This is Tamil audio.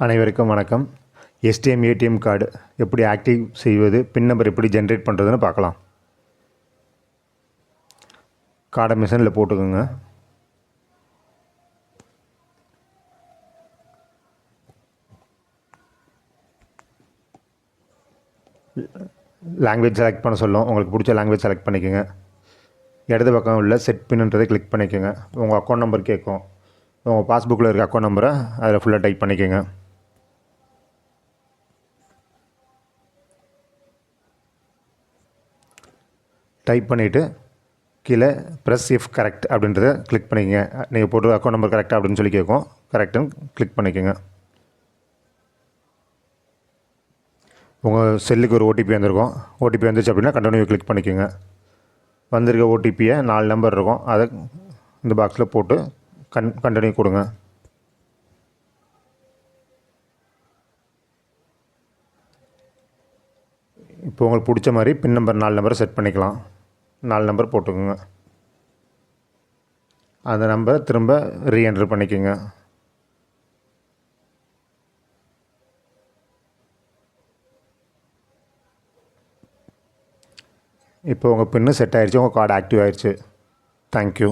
அனைவருக்கும் வணக்கம். எஸ்டிஎம் ஏடிஎம் கார்டு எப்படி ஆக்டிவ் செய்வது, பின் நம்பர் எப்படி ஜென்ரேட் பண்ணுறதுன்னு பார்க்கலாம். கார்டை மிஷினில் போட்டுக்கோங்க. லாங்குவேஜ் செலக்ட் பண்ண சொல்லும். உங்களுக்கு பிடிச்ச லாங்குவேஜ் செலக்ட் பண்ணிக்கோங்க. இடது பக்கம் உள்ள செட் பின்ன்றதை கிளிக் பண்ணிக்கோங்க. உங்கள் அக்கௌண்ட் நம்பர் கேட்கும். உங்கள் பாஸ்புக்கில் இருக்க அக்கௌண்ட் நம்பரை அதில் ஃபுல்லாக டைப் பண்ணிக்கோங்க. டைப் பண்ணிவிட்டு கீழே ப்ரெஸ் இஃப் கரெக்ட் அப்படின்றத கிளிக் பண்ணிக்கோங்க. நீங்கள் போட்டு அக்கௌண்ட் நம்பர் கரெக்டாக அப்படின்னு சொல்லி கேட்கும். கரெக்டுன்னு கிளிக் பண்ணிக்கோங்க. உங்கள் செல்லுக்கு ஒரு ஓடிபி வந்திருக்கும். ஓடிபி வந்துச்சு அப்படின்னா கண்டினியூ கிளிக் பண்ணிக்கோங்க. வந்திருக்க ஓடிபியை 4 நம்பர் இருக்கும், அதை இந்த பாக்ஸில் போட்டு கண்டினியூ கொடுங்க. இப்போ உங்களுக்கு பிடிச்ச மாதிரி பின் நம்பர் 4 நம்பரை செட் பண்ணிக்கலாம். 4 நம்பர் போட்டுக்கோங்க. அந்த நம்பரை திரும்ப ரீஎன்டர் பண்ணிக்கோங்க. இப்போ உங்கள் பின்னு செட் ஆகிடுச்சு. உங்கள் கார்டு ஆக்டிவ் ஆகிடுச்சு. தேங்க்யூ.